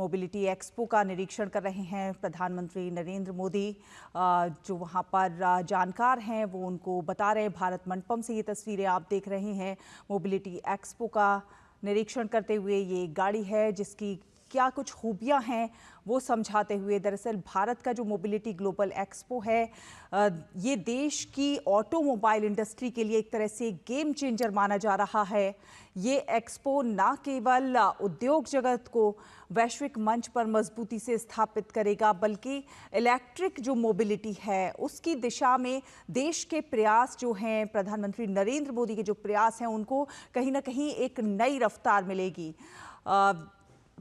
Mobility expo का निरीक्षण कर रहे हैं प्रधानमंत्री नरेंद्र मोदी। जो वहां पर जानकार हैं वो उनको बता रहे हैं। भारत मंडपम से ये तस्वीरें आप देख रहे हैं। मोबिलिटी एक्सपो का निरीक्षण करते हुए ये गाड़ी है जिसकी क्या कुछ खूबियां हैं वो समझाते हुए। दरअसल भारत का जो मोबिलिटी ग्लोबल एक्सपो है ये देश की ऑटोमोबाइल इंडस्ट्री के लिए एक तरह से गेम चेंजर माना जा रहा है। ये एक्सपो ना केवल उद्योग जगत को वैश्विक मंच पर मजबूती से स्थापित करेगा बल्कि इलेक्ट्रिक जो मोबिलिटी है उसकी दिशा में देश के प्रयास जो हैं, प्रधानमंत्री नरेंद्र मोदी के जो प्रयास हैं उनको कहीं ना कहीं एक नई रफ्तार मिलेगी।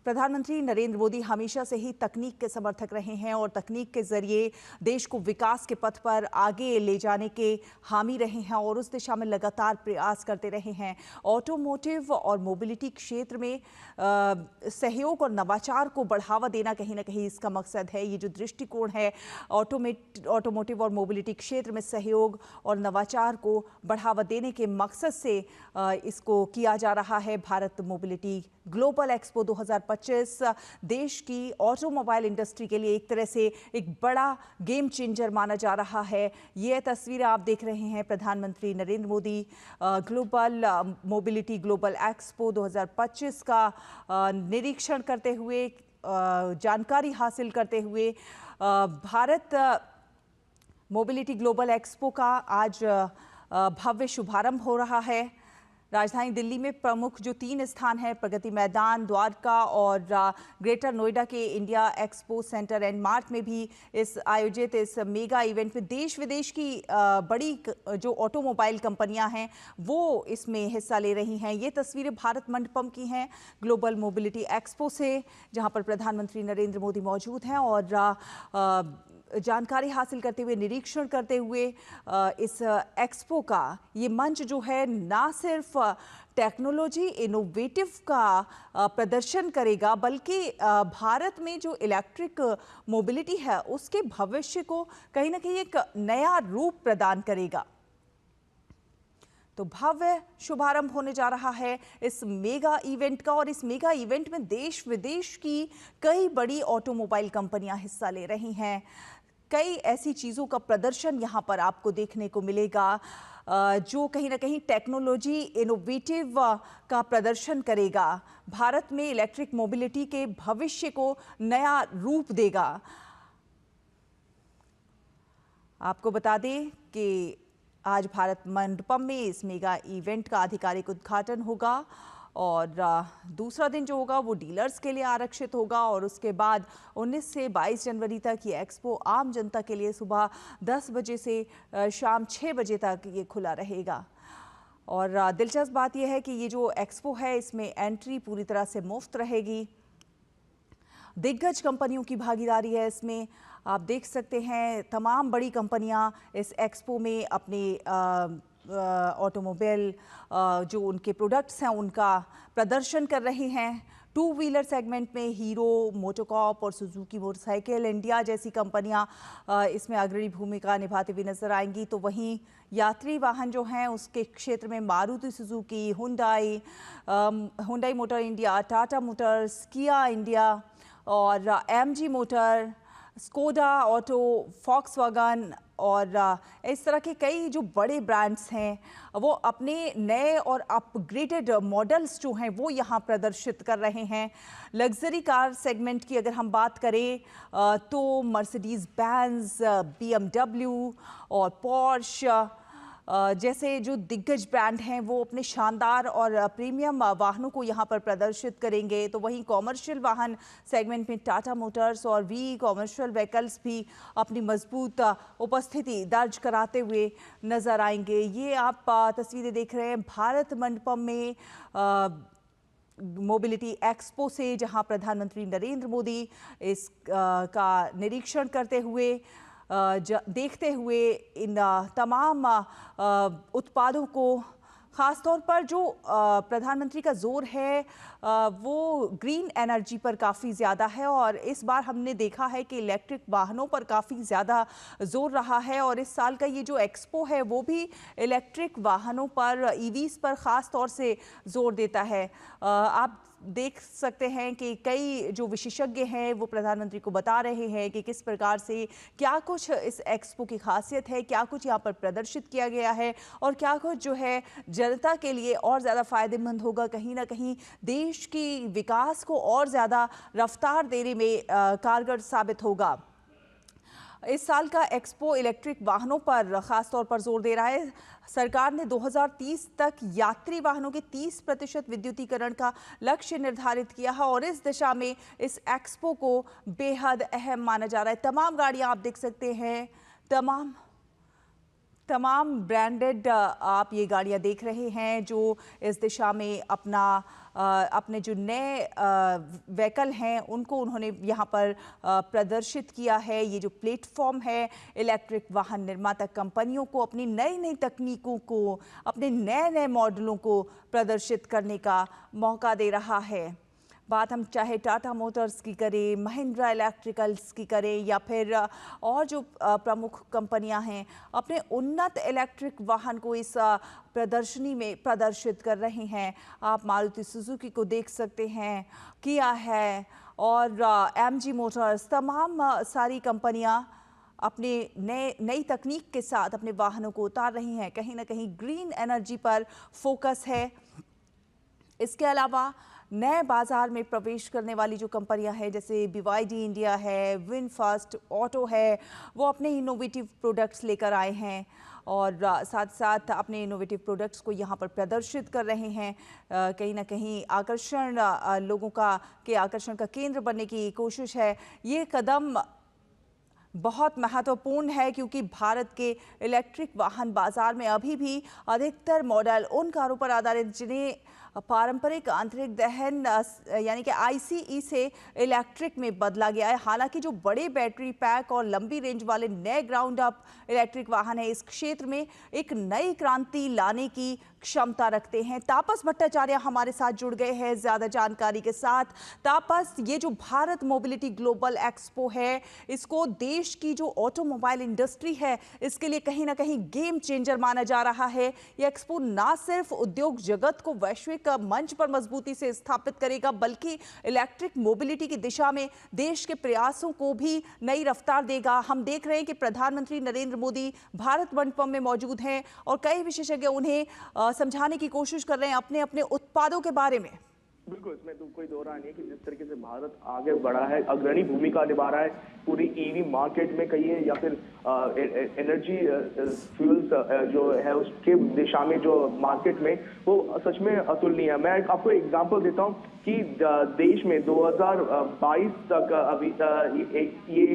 प्रधानमंत्री नरेंद्र मोदी हमेशा से ही तकनीक के समर्थक रहे हैं और तकनीक के जरिए देश को विकास के पथ पर आगे ले जाने के हामी रहे हैं और उस दिशा में लगातार प्रयास करते रहे हैं। ऑटोमोटिव और मोबिलिटी क्षेत्र में सहयोग और नवाचार को बढ़ावा देना कहीं ना कहीं इसका मकसद है। ये जो दृष्टिकोण है ऑटोमोटिव और मोबिलिटी क्षेत्र में सहयोग और नवाचार को बढ़ावा देने के मकसद से इसको किया जा रहा है। भारत मोबिलिटी ग्लोबल एक्सपो 2025 देश की ऑटोमोबाइल इंडस्ट्री के लिए एक तरह से एक बड़ा गेम चेंजर माना जा रहा है। ये तस्वीरें आप देख रहे हैं प्रधानमंत्री Narendra Modi global mobility global expo 2025 का निरीक्षण करते हुए, जानकारी हासिल करते हुए। भारत मोबिलिटी ग्लोबल एक्सपो का आज भव्य शुभारंभ हो रहा है। राजधानी दिल्ली में प्रमुख जो 3 स्थान हैं, प्रगति मैदान, द्वारका और ग्रेटर नोएडा के India expo centre and mart में भी इस आयोजित इस मेगा इवेंट में देश विदेश की बड़ी जो ऑटोमोबाइल कंपनियां हैं वो इसमें हिस्सा ले रही हैं। ये तस्वीरें भारत मंडपम की हैं ग्लोबल मोबिलिटी एक्सपो से, जहां पर प्रधानमंत्री नरेंद्र मोदी मौजूद हैं और जानकारी हासिल करते हुए, निरीक्षण करते हुए इस एक्सपो का ये मंच जो है ना सिर्फ टेक्नोलॉजी इनोवेटिव का प्रदर्शन करेगा बल्कि भारत में जो इलेक्ट्रिक मोबिलिटी है उसके भविष्य को कहीं ना कहीं एक नया रूप प्रदान करेगा। तो भव्य शुभारंभ होने जा रहा है इस मेगा इवेंट का और इस मेगा इवेंट में देश विदेश की कई बड़ी ऑटोमोबाइल कंपनियां हिस्सा ले रही हैं। कई ऐसी चीज़ों का प्रदर्शन यहाँ पर आपको देखने को मिलेगा जो कहीं ना कहीं टेक्नोलॉजी इनोवेटिव का प्रदर्शन करेगा, भारत में इलेक्ट्रिक मोबिलिटी के भविष्य को नया रूप देगा। आपको बता दें कि आज भारत मंडपम में इस मेगा इवेंट का आधिकारिक उद्घाटन होगा और दूसरा दिन जो होगा वो डीलर्स के लिए आरक्षित होगा और उसके बाद 19 से 22 जनवरी तक ये एक्सपो आम जनता के लिए सुबह 10 बजे से शाम 6 बजे तक ये खुला रहेगा। और दिलचस्प बात यह है कि ये जो एक्सपो है इसमें एंट्री पूरी तरह से मुफ्त रहेगी। दिग्गज कंपनियों की भागीदारी है इसमें। आप देख सकते हैं तमाम बड़ी कंपनियां इस एक्सपो में अपने ऑटोमोबाइल जो उनके प्रोडक्ट्स हैं उनका प्रदर्शन कर रही हैं। 2 व्हीलर सेगमेंट में हीरो मोटोकॉर्प और सुजुकी मोटरसाइकिल इंडिया जैसी कंपनियां इसमें अग्रणी भूमिका निभाती हुई नजर आएंगी। तो वहीं यात्री वाहन जो हैं उसके क्षेत्र में Maruti Suzuki, Hyundai motor India, Tata Motors, किया इंडिया और MG motor, Skoda auto, Volkswagen और इस तरह के कई जो बड़े ब्रांड्स हैं वो अपने नए और अपग्रेडेड मॉडल्स जो हैं वो यहाँ प्रदर्शित कर रहे हैं। लग्जरी कार सेगमेंट की अगर हम बात करें तो मर्सिडीज बेंज, BMW और पोर्श जैसे जो दिग्गज ब्रांड हैं वो अपने शानदार और प्रीमियम वाहनों को यहाँ पर प्रदर्शित करेंगे। तो वहीं कॉमर्शियल वाहन सेगमेंट में टाटा मोटर्स और वी कॉमर्शियल व्हीकल्स भी अपनी मजबूत उपस्थिति दर्ज कराते हुए नजर आएंगे। ये आप तस्वीरें देख रहे हैं भारत मंडपम में मोबिलिटी एक्सपो से, जहां प्रधानमंत्री नरेंद्र मोदी इस का निरीक्षण करते हुए देखते हुए इन तमाम उत्पादों को, ख़ासतौर पर जो प्रधानमंत्री का जोर है वो ग्रीन एनर्जी पर काफ़ी ज़्यादा है और इस बार हमने देखा है कि इलेक्ट्रिक वाहनों पर काफ़ी ज़्यादा जोर रहा है और इस साल का ये जो एक्सपो है वो भी इलेक्ट्रिक वाहनों पर, ईवीज़ पर ख़ास तौर से जोर देता है। आप देख सकते हैं कि कई जो विशेषज्ञ हैं वो प्रधानमंत्री को बता रहे हैं कि किस प्रकार से क्या कुछ इस एक्सपो की खासियत है, क्या कुछ यहाँ पर प्रदर्शित किया गया है और क्या कुछ जो है जनता के लिए और ज़्यादा फायदेमंद होगा, कहीं ना कहीं देश की विकास को और ज़्यादा रफ्तार देने में कारगर साबित होगा। इस साल का एक्सपो इलेक्ट्रिक वाहनों पर खास तौर पर जोर दे रहा है। सरकार ने 2030 तक यात्री वाहनों के 30% विद्युतीकरण का लक्ष्य निर्धारित किया है और इस दिशा में इस एक्सपो को बेहद अहम माना जा रहा है। तमाम गाड़ियां आप देख सकते हैं, तमाम ब्रांडेड आप ये गाड़ियां देख रहे हैं जो इस दिशा में अपने जो नए व्हीकल हैं उनको उन्होंने यहाँ पर प्रदर्शित किया है। ये जो प्लेटफॉर्म है इलेक्ट्रिक वाहन निर्माता कंपनियों को अपनी नई नई तकनीकों को, अपने नए नए मॉडलों को प्रदर्शित करने का मौका दे रहा है। बात हम चाहे टाटा मोटर्स की करें, महिंद्रा इलेक्ट्रिकल्स की करें या फिर और जो प्रमुख कंपनियां हैं अपने उन्नत इलेक्ट्रिक वाहन को इस प्रदर्शनी में प्रदर्शित कर रहे हैं। आप मारुति सुजुकी को देख सकते हैं, किया है और एमजी मोटर्स, तमाम सारी कंपनियां अपने नई तकनीक के साथ अपने वाहनों को उतार रही हैं। कहीं ना कहीं ग्रीन एनर्जी पर फोकस है। इसके अलावा नए बाजार में प्रवेश करने वाली जो कंपनियां हैं जैसे BYD इंडिया है, विनफास्ट ऑटो है, वो अपने इनोवेटिव प्रोडक्ट्स लेकर आए हैं और साथ साथ अपने इनोवेटिव प्रोडक्ट्स को यहाँ पर प्रदर्शित कर रहे हैं। कहीं ना कहीं आकर्षण लोगों के आकर्षण का केंद्र बनने की कोशिश है। ये कदम बहुत महत्वपूर्ण है क्योंकि भारत के इलेक्ट्रिक वाहन बाजार में अभी भी अधिकतर मॉडल उन कारों पर आधारित जिन्हें पारंपरिक आंतरिक दहन यानी कि ICE से इलेक्ट्रिक में बदला गया है। हालांकि जो बड़े बैटरी पैक और लंबी रेंज वाले नए ग्राउंड अप इलेक्ट्रिक वाहन है इस क्षेत्र में एक नई क्रांति लाने की क्षमता रखते हैं। तापस भट्टाचार्य हमारे साथ जुड़ गए हैं ज्यादा जानकारी के साथ। तापस, ये जो भारत मोबिलिटी ग्लोबल एक्सपो है इसको देश की जो ऑटोमोबाइल इंडस्ट्री है इसके लिए कहीं ना कहीं गेम चेंजर माना जा रहा है। ये एक्सपो ना सिर्फ उद्योग जगत को वैश्विक मंच पर मजबूती से स्थापित करेगा बल्कि इलेक्ट्रिक मोबिलिटी की दिशा में देश के प्रयासों को भी नई रफ्तार देगा। हम देख रहे हैं कि प्रधानमंत्री नरेंद्र मोदी भारत मंडपम में मौजूद हैं और कई विशेषज्ञ उन्हें समझाने की कोशिश कर रहे हैं अपने अपने उत्पादों के बारे में। बिल्कुल, इसमें तो कोई दो राय नहीं है कि जिस तरीके से भारत आगे बढ़ा है, अग्रणी भूमिका निभा रहा है पूरी ईवी मार्केट में कहिए या फिर एनर्जी फ्यूल्स जो है उसके दिशा में जो मार्केट में वो सच में अतुलनीय है। मैं आपको एग्जांपल देता हूं कि देश में 2022 तक अभी ये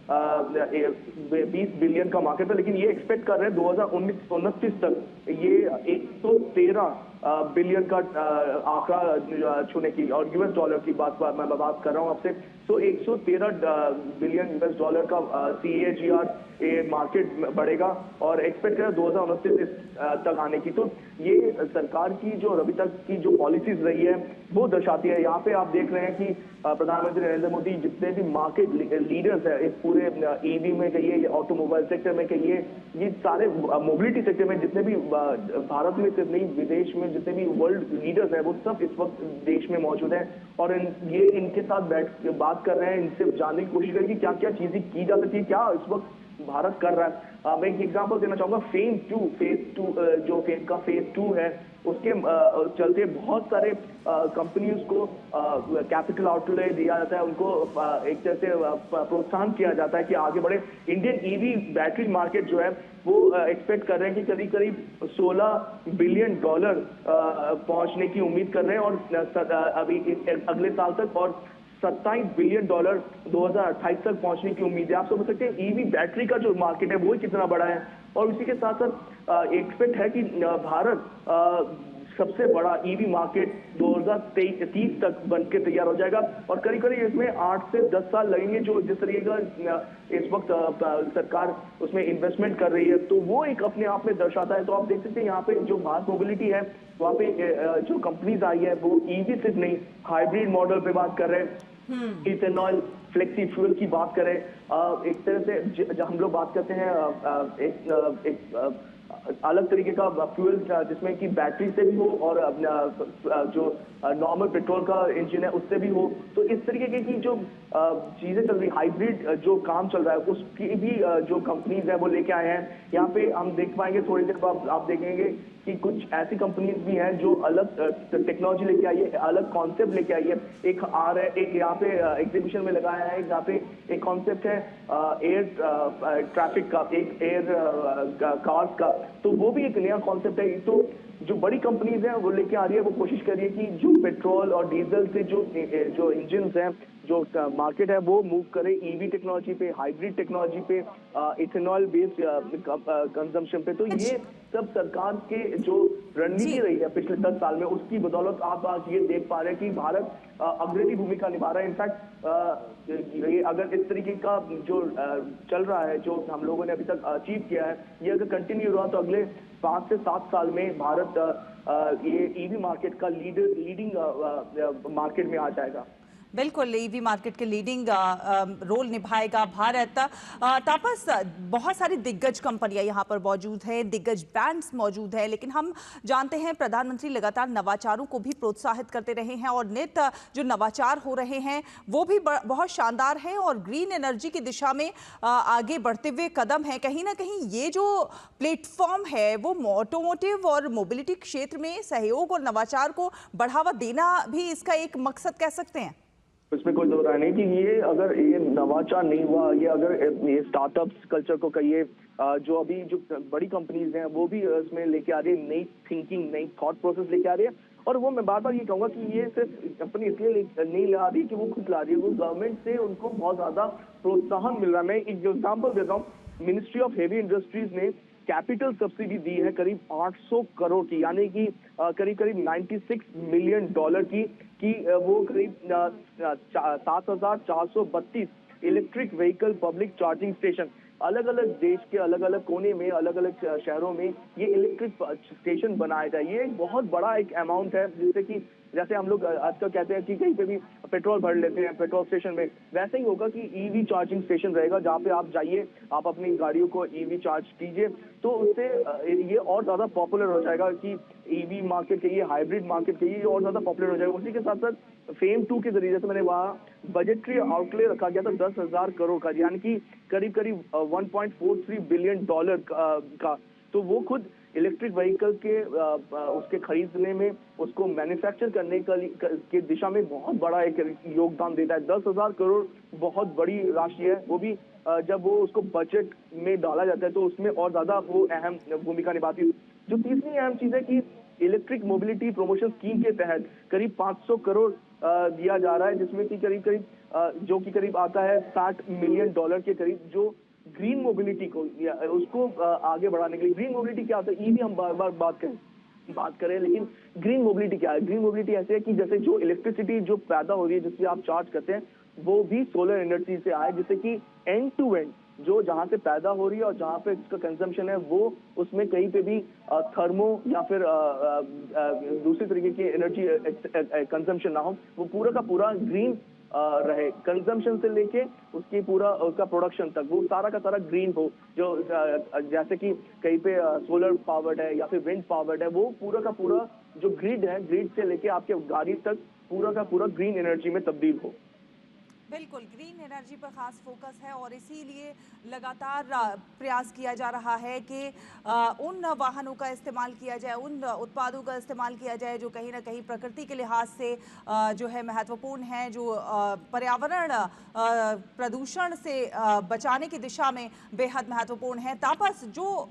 3.20 बिलियन का मार्केट था, लेकिन ये एक्सपेक्ट कर रहे हैं 2029 तक ये 113 बिलियन का आंकड़ा छूने की, और यूएस डॉलर की मैं बात कर रहा हूं आपसे। तो 113 बिलियन यूएस डॉलर का CAGR ये मार्केट बढ़ेगा और एक्सपेक्ट करें 2029 तक आने की। तो ये सरकार की जो अभी तक की जो पॉलिसीज रही है वो दर्शाती है। यहाँ पे आप देख रहे हैं कि प्रधानमंत्री नरेंद्र मोदी जितने भी मार्केट लीडर्स है इस पूरे EV में कहिए, ऑटोमोबाइल सेक्टर में कहिए, ये सारे मोबिलिटी सेक्टर में जितने भी भारत में सिर्फ नहीं विदेश में जितने भी वर्ल्ड लीडर्स हैं वो सब इस वक्त देश में मौजूद हैं और ये इनके साथ बैठ बात कर रहे हैं, इनसे जानने की कोशिश करें कि क्या क्या चीजें की जा सकती है, क्या इस वक्त भारत कर रहा है। मैं एक एग्जांपल देना चाहूंगा। फेज टू जो फेज 2 है उसके चलते बहुत सारे कंपनीज को कैपिटल आउटले दिया जाता है, उनको एक तरह से प्रोत्साहन किया जाता है कि आगे बढ़े। इंडियन EV बैटरी मार्केट जो है वो एक्सपेक्ट कर रहे हैं कि करीब $16 बिलियन पहुंचने की उम्मीद कर रहे हैं और अभी अगले साल तक और $27 बिलियन 2028 तक पहुंचने की उम्मीद है। आप समझ सकते हैं EV बैटरी का जो मार्केट है वो कितना बड़ा है और इसी के साथ साथ एक्सपेक्ट है कि भारत सबसे बड़ा EV मार्केट 2030 तक बनके तैयार हो जाएगा और करीब इसमें 8 से 10 साल लगेंगे। जो जिस तरीके का इस वक्त सरकार उसमें इन्वेस्टमेंट कर रही है तो वो एक अपने आप में दर्शाता है। तो आप देख सकते हैं यहाँ पे जो मास मोबिलिटी है वहाँ पे जो कंपनीज आई है वो EV सिर्फ नहीं हाइब्रिड मॉडल पे बात कर रहे हैं, इथेनॉल फ्लेक्सी फ्यूल की बात करें। एक तरह से जब हम लोग बात करते हैं एक अलग तरीके का फ्यूल जिसमें कि बैटरी से भी हो और जो नॉर्मल पेट्रोल का इंजन है उससे भी हो। तो इस तरीके की जो चीजें चल रही, हाइब्रिड जो काम चल रहा है उसकी भी जो कंपनीज है वो लेके आए हैं। यहाँ पे हम देख पाएंगे थोड़ी देर बाद आप देखेंगे कि कुछ ऐसी कंपनीज भी हैं जो अलग टेक्नोलॉजी लेके आई है, अलग कॉन्सेप्ट लेके आई है। एक आ रहा है, एक यहाँ पे एग्जीबिशन में लगाया है, यहाँ पे एक कॉन्सेप्ट है एयर ट्रैफिक का, एक एयर कार्स का, तो वो भी एक नया कॉन्सेप्ट है। तो जो बड़ी कंपनीज हैं वो लेके आ रही है, वो कोशिश कर रही है कि जो पेट्रोल और डीजल से जो इंजन हैं, जो मार्केट है वो मूव करे ईवी टेक्नोलॉजी पे, हाइब्रिड टेक्नोलॉजी पे, इथेनॉल बेस्ड कंजम्पशन पे। तो ये सब सरकार के जो रणनीति रही है पिछले 10 साल में, उसकी बदौलत आप आज ये देख पा रहे हैं कि भारत अग्रणी भूमिका निभा रहा है। इनफैक्ट ये अगर इस तरीके का जो चल रहा है, जो हम लोगों ने अभी तक अचीव किया है, ये अगर कंटिन्यू रहा तो अगले 5 से 7 साल में भारत ये ईवी मार्केट का लीडिंग मार्केट में आ जाएगा। बिल्कुल, ईवी मार्केट के लीडिंग रोल निभाएगा भारत। तापस, बहुत सारी दिग्गज कंपनियां यहाँ पर मौजूद हैं, दिग्गज ब्रांड्स मौजूद हैं, लेकिन हम जानते हैं प्रधानमंत्री लगातार नवाचारों को भी प्रोत्साहित करते रहे हैं और नित जो नवाचार हो रहे हैं वो भी बहुत शानदार हैं और ग्रीन एनर्जी की दिशा में आगे बढ़ते हुए कदम है। कहीं ना कहीं ये जो प्लेटफॉर्म है वो ऑटोमोटिव और मोबिलिटी क्षेत्र में सहयोग और नवाचार को बढ़ावा देना भी इसका एक मकसद कह सकते हैं। इसमें कोई दो राय नहीं कि ये अगर ये नवाचार नहीं हुआ, ये अगर ये स्टार्टअप्स कल्चर को कहिए, जो अभी जो बड़ी कंपनीज हैं वो भी इसमें लेके आ रही है, नई थिंकिंग, नई थॉट प्रोसेस लेके आ रही है। और वो मैं बार बार ये कहूंगा कि ये सिर्फ कंपनी इसलिए नहीं ला रही कि वो खुद ला रही है, वो गवर्नमेंट से उनको बहुत ज्यादा प्रोत्साहन मिल रहा है। मैं एक एग्जाम्पल देता हूँ, मिनिस्ट्री ऑफ हेवी इंडस्ट्रीज ने कैपिटल सब्सिडी दी है करीब 800 करोड़ की, यानी कि करीब करीब $96 मिलियन की वो करीब 7,432 electric vehicle public charging station अलग अलग देश के अलग अलग कोने में, अलग अलग शहरों में ये इलेक्ट्रिक स्टेशन बनाया जाए। ये एक बहुत बड़ा एक अमाउंट है, जिससे कि जैसे हम लोग आजकल कहते हैं कि कहीं पे भी पेट्रोल भर लेते हैं पेट्रोल स्टेशन में, वैसे ही होगा कि ईवी चार्जिंग स्टेशन रहेगा जहाँ पे आप जाइए, आप अपनी गाड़ियों को ईवी चार्ज कीजिए। तो उससे ये और ज्यादा पॉपुलर हो जाएगा कि ईवी मार्केट के, ये हाइब्रिड मार्केट के लिए और ज्यादा पॉपुलर हो जाएगा। उसी के साथ साथ फेम 2 के जरिए से मैंने वहाँ बजटरी आउटले रखा गया था 10,000 करोड़ का, यानी कि करीब करीब $1.43 बिलियन का। तो वो खुद इलेक्ट्रिक व्हीकल के उसके खरीदने में, उसको मैन्युफैक्चर करने के दिशा में बहुत बड़ा एक योगदान देता है। 10,000 करोड़ बहुत बड़ी राशि है, वो भी जब वो उसको बजट में डाला जाता है तो उसमें और ज्यादा वो अहम भूमिका निभाती है। जो तीसरी अहम चीज है कि इलेक्ट्रिक मोबिलिटी प्रमोशन स्कीम के तहत करीब 500 करोड़ दिया जा रहा है, जिसमें कि करीब जो कि करीब आता है $60 मिलियन के करीब, जो ग्रीन मोबिलिटी को उसको आगे बढ़ाने के लिए। ग्रीन मोबिलिटी क्या होता है, ईवी हम बार बार बात करें, लेकिन ग्रीन मोबिलिटी क्या है? ग्रीन मोबिलिटी ऐसे है कि जैसे जो इलेक्ट्रिसिटी जो पैदा हो रही है, जिससे आप चार्ज करते हैं, वो भी सोलर एनर्जी से आए, जिससे कि एंड टू एंड जो जहां से पैदा हो रही है और जहां पे इसका कंजम्पशन है, वो उसमें कहीं पे भी थर्मो या फिर दूसरी तरीके की एनर्जी कंजम्पशन ना हो, वो पूरा का पूरा ग्रीन रहे। कंजम्पशन से लेके उसकी पूरा उसका प्रोडक्शन तक वो सारा का सारा ग्रीन हो। जो जैसे कि कहीं पे सोलर पावर्ड है या फिर विंड पावर्ड है, वो पूरा का पूरा जो ग्रिड है, ग्रिड से लेके आपके गाड़ी तक पूरा का पूरा ग्रीन एनर्जी में तब्दील हो। बिल्कुल, ग्रीन एनर्जी पर खास फोकस है और इसीलिए लगातार प्रयास किया जा रहा है कि उन वाहनों का इस्तेमाल किया जाए, उन उत्पादों का इस्तेमाल किया जाए जो कहीं ना कहीं प्रकृति के लिहाज से जो है महत्वपूर्ण है, जो पर्यावरण प्रदूषण से बचाने की दिशा में बेहद महत्वपूर्ण है। तापस, जो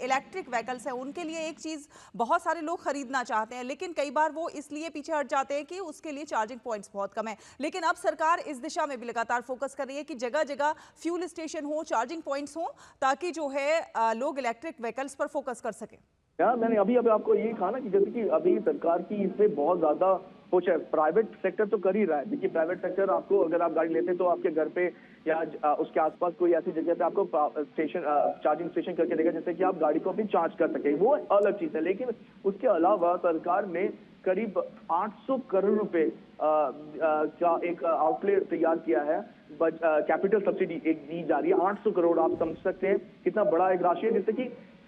इलेक्ट्रिक व्हीकल्स हैं उनके लिए एक चीज़ बहुत सारे लोग खरीदना चाहते हैं, लेकिन कई बार वो इसलिए पीछे हट जाते हैं कि उसके लिए चार्जिंग पॉइंट्स बहुत कम है। लेकिन अब सरकार इस दिशा में भी लगातार फोकस कर रही है कि जगह जगह फ्यूल स्टेशन हो, चार्जिंग पॉइंट्स हो, ताकि जो है लोग इलेक्ट्रिक व्हीकल्स पर फोकस कर सकें। यार मैंने अभी आपको ये कहा ना कि जैसे कि अभी सरकार की इसमें बहुत ज्यादा सोच है। प्राइवेट सेक्टर तो कर ही रहा है। देखिए, प्राइवेट सेक्टर आपको, अगर आप गाड़ी लेते हैं तो आपके घर पे या उसके आसपास कोई ऐसी जगह पे आपको चार्जिंग स्टेशन करके देगा, जिससे कि आप गाड़ी को भी चार्ज कर सके, वो अलग चीज है। लेकिन उसके अलावा सरकार ने करीब 800 करोड़ रुपए का एक आउटलेट तैयार किया है। कैपिटल सब्सिडी एक दी जा रही है, 800 करोड़। आप समझ सकते हैं कितना बड़ा एक राशि है, जिससे कि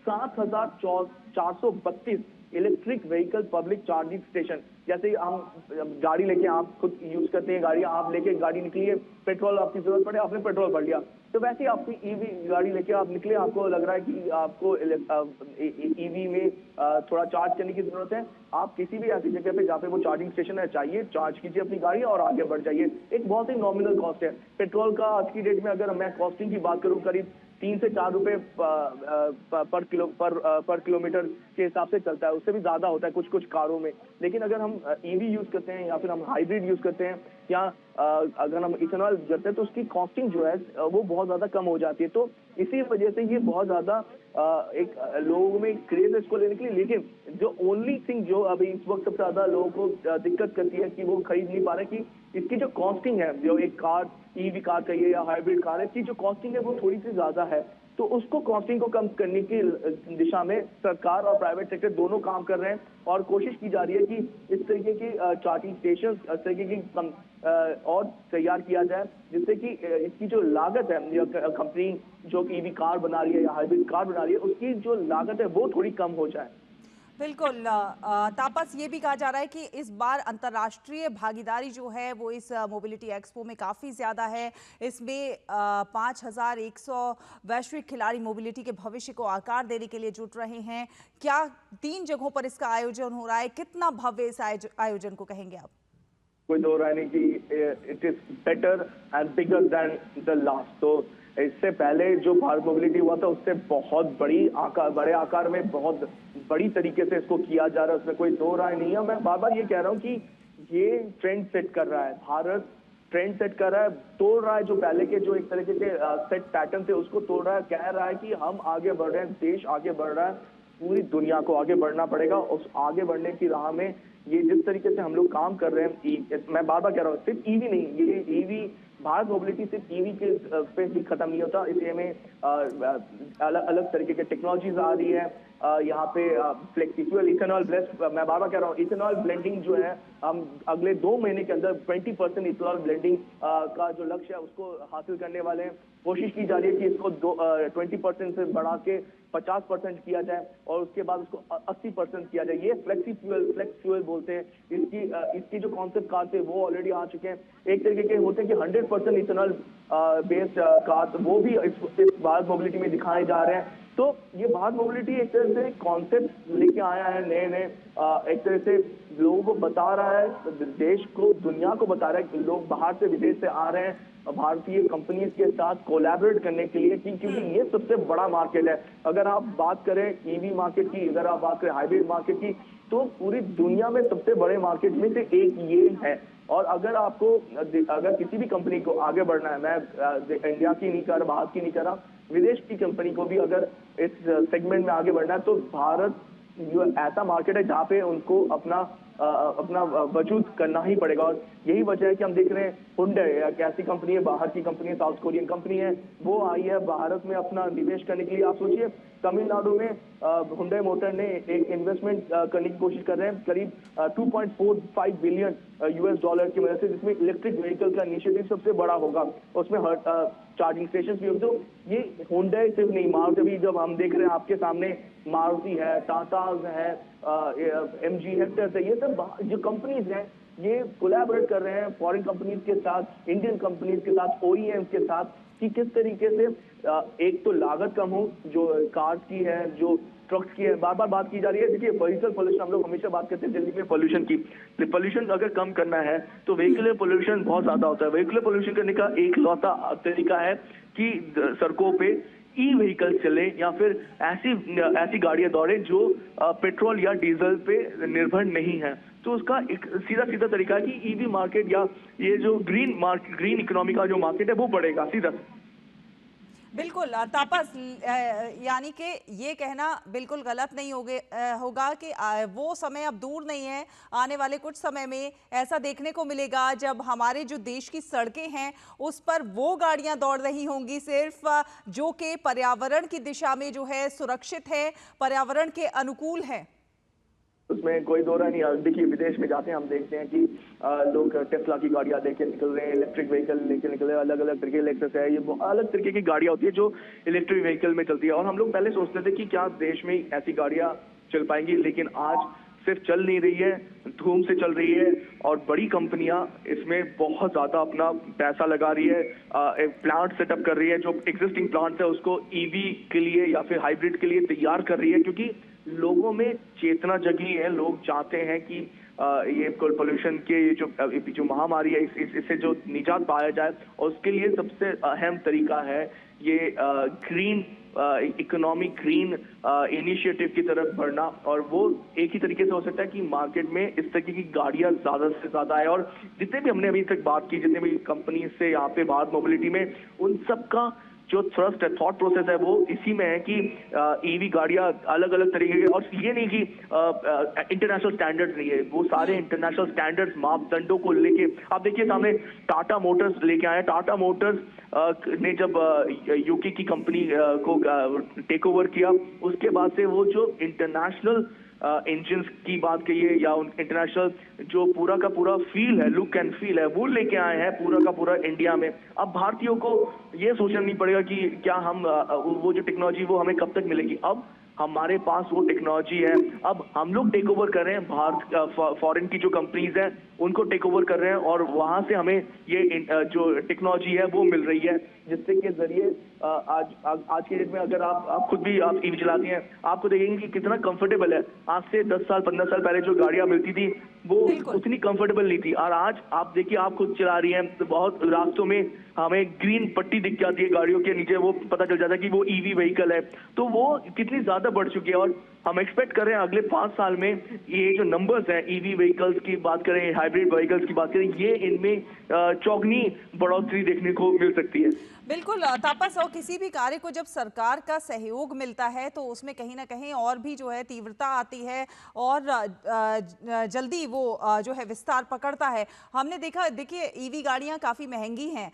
7,432 electric vehicle public charging station. जैसे हम गाड़ी लेके आप खुद यूज करते हैं, गाड़ी आप लेके गाड़ी निकली है, पेट्रोल आपकी जरूरत पड़े, आपने पेट्रोल भर लिया, तो वैसे ही आपकी ईवी गाड़ी लेके आप निकले, आपको लग रहा है कि आपको ईवी में थोड़ा चार्ज करने की जरूरत है, आप किसी भी ऐसी जगह पे जहाँ पे वो चार्जिंग स्टेशन है चाहिए, चार्ज कीजिए अपनी गाड़ी और आगे बढ़ जाइए। एक बहुत ही नॉमिनल कॉस्ट है पेट्रोल का। आज की डेट में अगर मैं कॉस्टिंग की बात करूँ, करीब 3 से 4 रुपए पर किलोमीटर के हिसाब से चलता है, उससे भी ज्यादा होता है कुछ कुछ कारों में। लेकिन अगर हम ईवी यूज करते हैं या फिर हम हाइब्रिड यूज करते हैं या अगर हम इथेनॉल करते हैं तो उसकी कॉस्टिंग जो है वो बहुत ज्यादा कम हो जाती है। तो इसी वजह से ये बहुत ज्यादा एक लोगों में क्रेज है इसको लेने के लिए। लेकिन जो ओनली थिंग जो अभी इस वक्त सबसे ज्यादा लोगों को दिक्कत करती है कि वो खरीद नहीं पा रहे, कि इसकी जो कॉस्टिंग है, जो एक कार ईवी कार कहिए या हाइब्रिड कार है, इसकी जो कॉस्टिंग है वो थोड़ी सी ज्यादा है। तो उसको कॉस्टिंग को कम करने की दिशा में सरकार और प्राइवेट सेक्टर दोनों काम कर रहे हैं और कोशिश की जा रही है कि इस तरीके की चार्जिंग स्टेशन इस तरीके की और तैयार किया जाए, जिससे कि इसकी जो लागत है, कंपनी जो ईवी कार बना रही है या हाइब्रिड कार बना रही है, उसकी जो लागत है वो थोड़ी कम हो जाए। बिल्कुल तापस, ये भी कहा जा रहा है कि इस बार अंतर्राष्ट्रीय भागीदारी जो है वो इस मोबिलिटी एक्सपो में काफ़ी ज़्यादा है। इसमें 5100 वैश्विक खिलाड़ी मोबिलिटी के भविष्य को आकार देने के लिए जुट रहे हैं। क्या 3 जगहों पर इसका आयोजन हो रहा है? कितना भव्य इस आयोजन को कहेंगे आप? कोई दो राय नहीं कि it is better and bigger than the last. तो इससे पहले जो भारत मोबिलिटी हुआ था उससे बहुत बड़े आकार में बहुत बड़ी तरीके से इसको किया जा रहा है, उसमें कोई दो राय नहीं है। मैं बार बार ये कह रहा हूँ कि ये ट्रेंड सेट कर रहा है, भारत ट्रेंड सेट कर रहा है, तोड़ रहा है जो पहले के जो एक तरीके के सेट पैटर्न थे उसको तोड़ रहा है, कह रहा है कि हम आगे बढ़ रहे हैं, देश आगे बढ़ रहा है, पूरी दुनिया को आगे बढ़ना पड़ेगा। उस आगे बढ़ने की राह में ये जिस तरीके से हम लोग काम कर रहे हैं, मैं बार बार कह रहा हूँ, सिर्फ ईवी नहीं, ये ईवी भारत मोबिलिटी सिर्फ ईवी के पे ही खत्म नहीं होता। इसलिए में अलग अलग तरीके के टेक्नोलॉजीज आ रही है। यहाँ पे फ्लेक्सी फ्यूल इथेनॉल ब्लेंड, मैं बार बार कह रहा हूँ, इथेनॉल ब्लेंडिंग जो है हम अगले 2 महीने के अंदर 20% इथेनॉल ब्लेंडिंग का जो लक्ष्य है उसको हासिल करने वाले हैं। कोशिश की जा रही है कि इसको 20% से बढ़ा के 50% किया जाए और उसके बाद उसको 80% किया जाए। ये फ्लेक्स फ्यूल बोलते हैं। इसकी जो कॉन्सेप्ट कार थे वो ऑलरेडी आ चुके हैं। एक तरीके के होते हैं कि 100% इथेनॉल बेस्ड कार, वो भी इस भारत मोबिलिटी में दिखाए जा रहे हैं। तो ये भारत मोबिलिटी एक तरह से कॉन्सेप्ट लेके आया है, नए एक तरह से लोगों को बता रहा है, देश को, दुनिया को बता रहा है कि लोग बाहर से विदेश से आ रहे हैं भारतीय कंपनीज के साथ कोलैबोरेट करने के लिए, क्योंकि ये सबसे बड़ा मार्केट है। अगर आप बात करें ईवी मार्केट की, अगर आप बात करें हाइब्रिड मार्केट की, तो पूरी दुनिया में सबसे बड़े मार्केट में से एक ये है। और अगर किसी भी कंपनी को आगे बढ़ना है, मैं इंडिया की नहीं कर रहा, भारत की नहीं कर रहा, विदेश की कंपनी को भी अगर इस सेगमेंट में आगे बढ़ना है तो भारत जो ऐसा मार्केट है जहाँ पे उनको अपना वजूद करना ही पड़ेगा। और यही वजह है कि हम देख रहे हैं हुंडई एक ऐसी कंपनी है, बाहर की कंपनी है, साउथ कोरियन कंपनी है, वो आई है भारत में अपना निवेश करने के लिए। आप सोचिए तमिलनाडु में हुंडई मोटर ने एक इन्वेस्टमेंट करने की कोशिश कर रहे हैं, करीब 2.45 बिलियन US$ की मदद से, जिसमें इलेक्ट्रिक व्हीकल का इनिशिएटिव सबसे बड़ा होगा, उसमें चार्जिंग स्टेशन भी होंगे। तो ये हुंडई सिर्फ नहीं, मारुति भी, जब हम देख रहे हैं आपके सामने मारुति है, टाटा है, MG हेक्टर है, ये सब जो कंपनीज हैं ये कोलैबोरेट कर रहे हैं फॉरेन कंपनीज के साथ, इंडियन कंपनीज के साथ, OEM के साथ, कि किस तरीके से एक तो लागत कम हो जो कार्स की है, जो ट्रक्स की है। बार बार बात की जा रही है, देखिए व्हीकल पोल्यूशन, हम लोग हमेशा बात करते हैं दिल्ली में पोल्यूशन की। पोल्यूशन अगर कम करना है तो व्हीकल पोल्यूशन बहुत ज्यादा होता है। व्हीकल पोल्यूशन करने का एक लौता तरीका है कि सड़कों पे ई व्हीकल चले या फिर ऐसी गाड़ियां दौड़े जो पेट्रोल या डीजल पे निर्भर नहीं है। तो उसका एक सीधा तरीका है कि ईवी मार्केट या ये जो ग्रीन इकोनॉमी का जो मार्केट है वो बढ़ेगा सीधा। बिल्कुल तापस, यानी कि ये कहना बिल्कुल गलत नहीं होगा कि वो समय अब दूर नहीं है। आने वाले कुछ समय में ऐसा देखने को मिलेगा जब हमारे जो देश की सड़कें हैं उस पर वो गाड़ियां दौड़ रही होंगी सिर्फ जो कि पर्यावरण की दिशा में जो है सुरक्षित है, पर्यावरण के अनुकूल है। उसमें कोई दो राय नहीं है। देखिए विदेश में जाते हैं हम देखते हैं कि लोग टेस्ला की गाड़ियां लेके निकल रहे हैं, इलेक्ट्रिक व्हीकल लेके निकल रहे हैं, अलग अलग तरीके लेक्सस है, ये अलग तरीके की गाड़ियां होती है जो इलेक्ट्रिक व्हीकल में चलती है। और हम लोग पहले सोचते थे कि क्या देश में ऐसी गाड़ियां चल पाएंगी, लेकिन आज सिर्फ चल नहीं रही है, धूम से चल रही है और बड़ी कंपनियां इसमें बहुत ज्यादा अपना पैसा लगा रही है, एक प्लांट सेटअप कर रही है, जो एग्जिस्टिंग प्लांट है उसको ईवी के लिए या फिर हाइब्रिड के लिए तैयार कर रही है, क्योंकि लोगों में चेतना जगी है। लोग चाहते हैं कि ये पोल्यूशन के जो महामारी है इससे जो निजात पाया जाए, और उसके लिए सबसे अहम तरीका है ये ग्रीन इकोनॉमिक ग्रीन इनिशिएटिव की तरफ बढ़ना। और वो एक ही तरीके से हो सकता है कि मार्केट में इस तरीके की गाड़ियां ज्यादा से ज्यादा है। और जितने भी हमने अभी तक बात की, जितने भी कंपनी से यहाँ पे भारत मोबिलिटी में, उन सबका जो थ्रस्ट है, थॉट प्रोसेस है, वो इसी में है कि ईवी गाड़ियां अलग अलग तरीके के, और ये नहीं कि इंटरनेशनल स्टैंडर्ड्स नहीं है, वो सारे इंटरनेशनल स्टैंडर्ड्स मापदंडों को लेके आप देखिए सामने टाटा मोटर्स लेके आए। टाटा मोटर्स ने जब यूके की कंपनी को टेक ओवर किया, उसके बाद से वो जो इंटरनेशनल इंजन्स की बात कहिए या इंटरनेशनल जो पूरा का पूरा फील है, लुक एंड फील है, वो लेके आए हैं पूरा का पूरा इंडिया में। अब भारतीयों को ये सोचना नहीं पड़ेगा कि क्या हम वो जो टेक्नोलॉजी वो हमें कब तक मिलेगी। अब हमारे पास वो टेक्नोलॉजी है, अब हम लोग टेक ओवर कर रहे हैं, भारत फॉरेन की जो कंपनीज हैं उनको टेक ओवर कर रहे हैं, और वहां से हमें ये जो टेक्नोलॉजी है वो मिल रही है, जिससे के जरिए आज के डेट में अगर आप खुद भी आप ईवी चलाती हैं, आपको देखेंगे कि कितना कंफर्टेबल है। आज से 10 साल 15 साल पहले जो गाड़ियां मिलती थी वो उतनी कंफर्टेबल नहीं थी, और आज आप देखिए आप खुद चला रही हैं तो बहुत रास्तों में हमें ग्रीन पट्टी दिख जाती है गाड़ियों के नीचे, वो पता चल जाता है कि वो ईवी व्हीकल है। तो वो कितनी ज्यादा बढ़ चुकी है, और हम एक्सपेक्ट कर रहे हैं अगले 5 साल में ये जो नंबर्स हैं, ईवी व्हीकल्स की बात करें, हाइब्रिड व्हीकल्स की बात करें, ये इनमें चौगनी बढ़ोतरी देखने को मिल सकती है। बिल्कुल तापस, और किसी भी कार्य को जब सरकार का सहयोग मिलता है तो उसमें कहीं ना कहीं और भी जो है तीव्रता आती है और जल्दी वो जो है विस्तार पकड़ता है। हमने देखा, देखिए ईवी गाड़ियां काफ़ी महंगी हैं,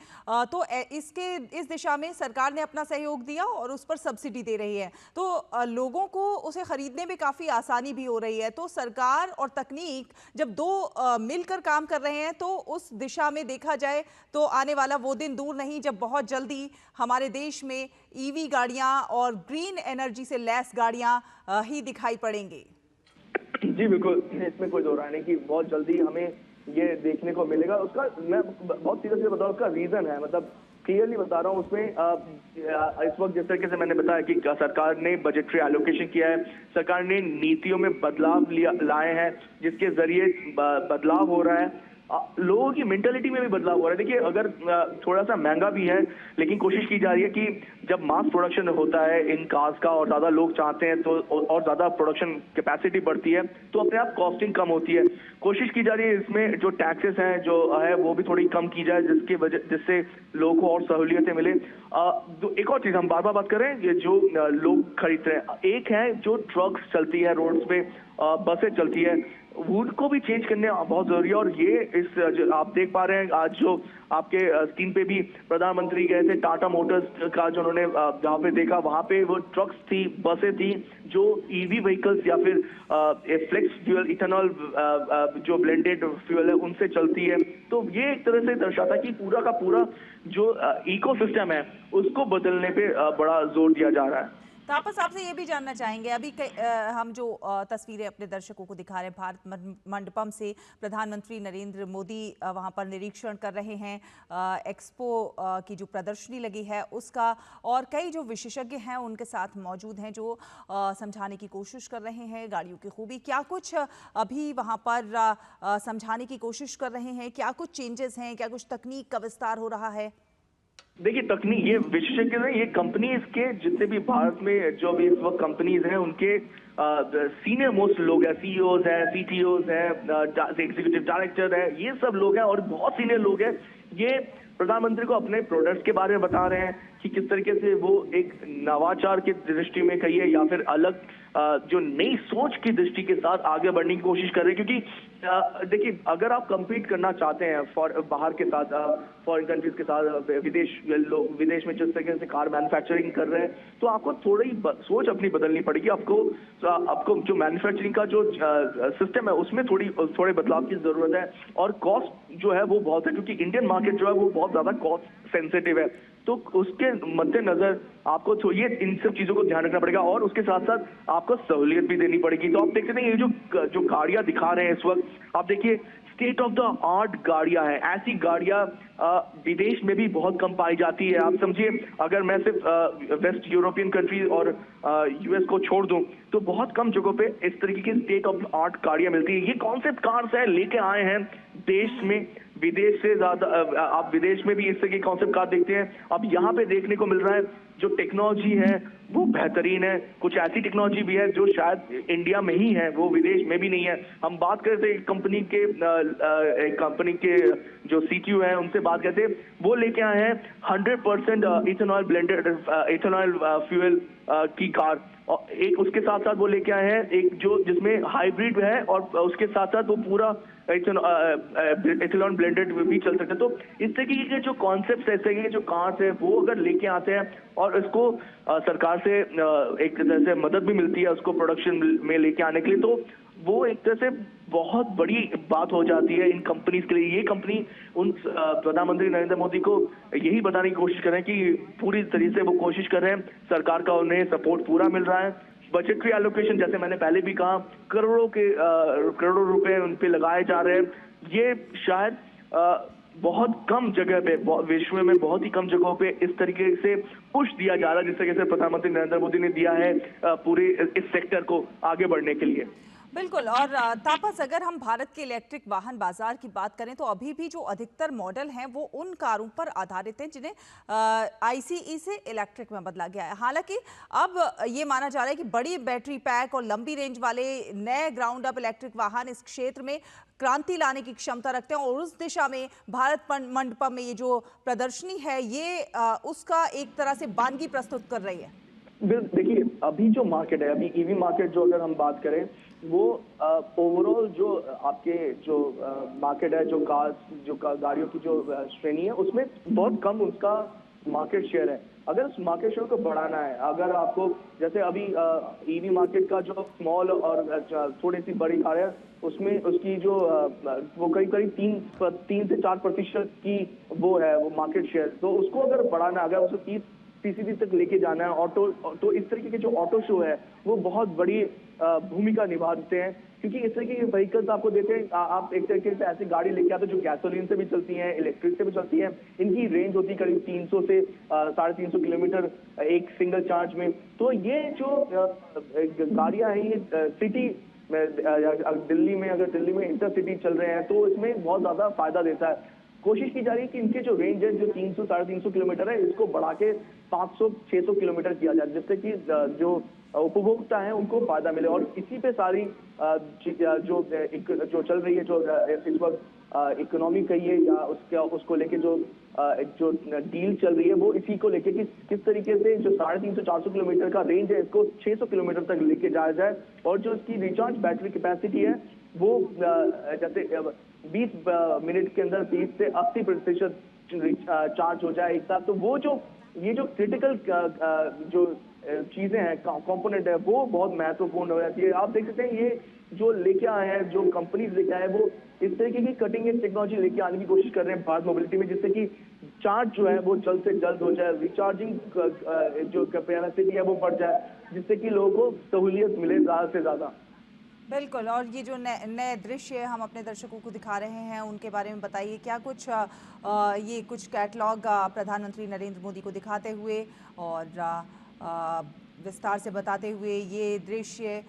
तो इस दिशा में सरकार ने अपना सहयोग दिया और उस पर सब्सिडी दे रही है, तो लोगों को उसे खरीदने में काफ़ी आसानी भी हो रही है। तो सरकार और तकनीक जब दो मिलकर काम कर रहे हैं तो उस दिशा में देखा जाए तो आने वाला वो दिन दूर नहीं जब बहुत जल्दी हमारे देश में ईवी गाड़ियां और ग्रीन एनर्जी से लैस गाड़ियां ही दिखाई पड़ेंगी। जी बिल्कुल, इसमें कोई दो राय नहीं कि बहुत जल्दी हमें ये देखने को मिलेगा। उसका मैं बहुत सीधा सीधा बताऊं, उसका रीजन है, मतलब क्लियरली बता रहा हूँ। उसमें इस वक्त जिस तरीके से मैंने बताया कि सरकार ने बजटरी एलोकेशन किया है, सरकार ने नीतियों में बदलाव लाए हैं, जिसके जरिए बदलाव हो रहा है, लोगों की मेंटालिटी में भी बदलाव हो रहा है। देखिए अगर थोड़ा सा महंगा भी है, लेकिन कोशिश की जा रही है कि जब मास प्रोडक्शन होता है इन कार्स का और ज्यादा लोग चाहते हैं तो और ज्यादा प्रोडक्शन कैपेसिटी बढ़ती है तो अपने आप कॉस्टिंग कम होती है। कोशिश की जा रही है इसमें जो टैक्सेस हैं जो है वो भी थोड़ी कम की जाए, जिससे लोगों को और सहूलियतें मिले। एक और चीज हम बार बार बात कर रहे हैं, ये जो लोग खरीदते हैं, एक है जो ट्रक्स चलती है रोड्स पे, बसें चलती है, उनको भी चेंज करने बहुत जरूरी है। और ये आप देख पा रहे हैं आज जो आपके स्क्रीन पे भी प्रधानमंत्री गए थे टाटा मोटर्स का, जो उन्होंने जहाँ पे देखा वहां पे वो ट्रक्स थी, बसें थी जो ईवी व्हीकल्स या फिर फ्लेक्स फ्यूल इथेनॉल जो ब्लेंडेड फ्यूल है उनसे चलती है। तो ये एक तरह से दर्शाता है कि पूरा का पूरा जो इकोसिस्टम है उसको बदलने पे बड़ा जोर दिया जा रहा है। तापस, आपसे ये भी जानना चाहेंगे, अभी हम जो तस्वीरें अपने दर्शकों को दिखा रहे हैं, भारत मंडपम से प्रधानमंत्री नरेंद्र मोदी वहां पर निरीक्षण कर रहे हैं एक्सपो की जो प्रदर्शनी लगी है उसका, और कई जो विशेषज्ञ हैं उनके साथ मौजूद हैं जो समझाने की कोशिश कर रहे हैं गाड़ियों की खूबी। क्या कुछ अभी वहां पर समझाने की कोशिश कर रहे हैं, क्या कुछ चेंजेस हैं, क्या कुछ तकनीक का विस्तार हो रहा है? देखिए तकनीक, ये विशेषज्ञ हैं, ये कंपनीज के जितने भी भारत में जो भी इस वक्त कंपनीज हैं उनके सीनियर मोस्ट लोग हैं, सीईओज हैं, सीटीओज हैं, एग्जीक्यूटिव डायरेक्टर है, ये सब लोग हैं और बहुत सीनियर लोग हैं। ये प्रधानमंत्री को अपने प्रोडक्ट्स के बारे में बता रहे हैं कि किस तरीके से वो एक नवाचार की दृष्टि में कहिए या फिर अलग जो नई सोच की दृष्टि के साथ आगे बढ़ने की कोशिश कर रहे हैं, क्योंकि देखिए, अगर आप compete करना चाहते हैं बाहर के साथ, फॉरेन कंट्रीज के साथ, विदेश में जिस तरीके से कार मैन्युफैक्चरिंग कर रहे हैं, तो आपको थोड़ी सोच अपनी बदलनी पड़ेगी। आपको जो मैन्युफैक्चरिंग का जो सिस्टम है उसमें थोड़े बदलाव की जरूरत है। और कॉस्ट जो है वो बहुत है, क्योंकि इंडियन मार्केट जो है वो बहुत ज्यादा कॉस्ट सेंसिटिव है। तो उसके मद्देनजर आपको ये इन सब चीजों को ध्यान रखना पड़ेगा, और उसके साथ साथ आपको सहूलियत भी देनी पड़ेगी। तो आप देख सकते हैं ये जो गाड़ियां दिखा रहे हैं इस वक्त, आप देखिए स्टेट ऑफ द आर्ट गाड़ियां हैं। ऐसी गाड़ियां विदेश में भी बहुत कम पाई जाती है। आप समझिए, अगर मैं सिर्फ वेस्ट यूरोपियन कंट्रीज और यूएस को छोड़ दूं, तो बहुत कम जगहों पे इस तरीके की स्टेट ऑफ द आर्ट गाड़ियां मिलती है। ये कॉन्सेप्ट कार्स है, लेके आए हैं देश में। विदेश से ज्यादा आप विदेश में भी इस तरह के कॉन्सेप्ट कार देखते हैं, अब यहाँ पे देखने को मिल रहा है। जो टेक्नोलॉजी है वो बेहतरीन है। कुछ ऐसी टेक्नोलॉजी भी है जो शायद इंडिया में ही है, वो विदेश में भी नहीं है। हम बात करते हैं कंपनी के जो सीटीओ है उनसे बात करते हैं, वो लेके आए हैं 100% इथेनॉल ब्लेंडेड इथेनॉल फ्यूल की कार। और एक उसके साथ साथ वो लेके आए हैं एक जो जिसमें हाइब्रिड है, और उसके साथ साथ वो पूरा इथेनॉल ब्लेंडेड भी चल सकते हैं। तो इस तरीके के जो कॉन्सेप्ट है, इस तरीके के जो कार्स है, वो अगर लेके आते हैं और इसको सरकार से एक तरह से मदद भी मिलती है उसको प्रोडक्शन में लेके आने के लिए, तो वो एक तरह से बहुत बड़ी बात हो जाती है इन कंपनीज के लिए। ये कंपनी उन प्रधानमंत्री नरेंद्र मोदी को यही बताने की कोशिश कर रहे हैं कि पूरी तरीके से वो कोशिश कर रहे हैं, सरकार का उन्हें सपोर्ट पूरा मिल रहा है। बजटरी एलोकेशन, जैसे मैंने पहले भी कहा, करोड़ों रुपए उन पे लगाए जा रहे हैं। ये शायद बहुत कम जगह पे, विश्व में बहुत ही कम जगहों पे इस तरीके से पुश दिया जा रहा है जिस तरीके से प्रधानमंत्री नरेंद्र मोदी ने दिया है पूरे इस सेक्टर को आगे बढ़ने के लिए। बिल्कुल। और तापस, अगर हम भारत के इलेक्ट्रिक वाहन बाजार की बात करें तो अभी भी जो अधिकतर मॉडल हैं वो उन कारों पर आधारित हैं जिन्हें आईसीई से इलेक्ट्रिक में बदला गया है। हालांकि अब ये माना जा रहा है कि बड़ी बैटरी पैक और लंबी रेंज वाले नए ग्राउंड अप इलेक्ट्रिक वाहन इस क्षेत्र में क्रांति लाने की क्षमता रखते हैं, और उस दिशा में भारत मंडपम में ये जो प्रदर्शनी है ये उसका एक तरह से बानगी प्रस्तुत कर रही है। देखिए, अभी जो मार्केट है, अभी ईवी मार्केट जो अगर हम बात करें, वो ओवरऑल जो आपके जो मार्केट है, जो गाड़ियों की जो श्रेणी है, उसमें बहुत कम उसका मार्केट शेयर है। अगर उस मार्केट शेयर को बढ़ाना है, अगर आपको जैसे अभी ईवी मार्केट का जो स्मॉल और थोड़ी सी बड़ी कार है, उसमें उसकी जो वो करीब 3 से 4% की वो है, वो मार्केट शेयर। तो उसको अगर बढ़ाना, अगर उसको 30% तक लेके जाना है ऑटो, तो इस तरीके के जो ऑटो शो है वो बहुत बड़ी भूमिका निभाते हैं, क्योंकि इस तरीके के व्हीकल्स आपको देते हैं। आप एक तरीके से ऐसी गाड़ी लेके आते हैं जो गैसोलीन से भी चलती हैं, इलेक्ट्रिक से भी चलती हैं। इनकी रेंज होती है करीब 300 से 350 किलोमीटर एक सिंगल चार्ज में। तो ये जो गाड़ियां हैं, ये सिटी में, दिल्ली में इंटरसिटी चल रहे हैं, तो इसमें बहुत ज्यादा फायदा देता है। कोशिश की जा रही है कि इनके जो रेंज है, जो 300-350 किलोमीटर है, इसको बढ़ा के 500-600 किलोमीटर किया जाए, जिससे कि जो उपभोक्ता है उनको फायदा मिले। और इसी पे सारी जो चल रही है, जो इस वक्त इकोनॉमी कहिए या उसको लेके जो डील चल रही है, वो इसी को लेके कि किस तरीके से जो 350-400 किलोमीटर का रेंज है, इसको 600 किलोमीटर तक लेके जाया जाए। और जो इसकी रिचार्ज बैटरी कैपेसिटी है, वो जैसे 20 मिनट के अंदर 30 से 80% चार्ज हो जाए एक साथ। तो वो ये जो क्रिटिकल जो चीजें हैं, कंपोनेंट है, वो बहुत महत्वपूर्ण हो जाती है। आप देख सकते हैं ये जो लेके आए हैं, जो कंपनीज लेके आए हैं, वो इस तरीके की कटिंग एज टेक्नोलॉजी लेके आने की कोशिश कर रहे हैं भारत मोबिलिटी में, जिससे कि चार्ज जो है वो जल्द से जल्द हो जाए, रिचार्जिंग जो कैपेसिटी है वो बढ़ जाए, जिससे कि लोगों को सहूलियत मिले ज्यादा से ज्यादा। बिल्कुल। और ये जो नए दृश्य हम अपने दर्शकों को दिखा रहे हैं उनके बारे में बताइए, क्या कुछ ये कुछ कैटलॉग प्रधानमंत्री नरेंद्र मोदी को दिखाते हुए और विस्तार से बताते हुए ये दृश्य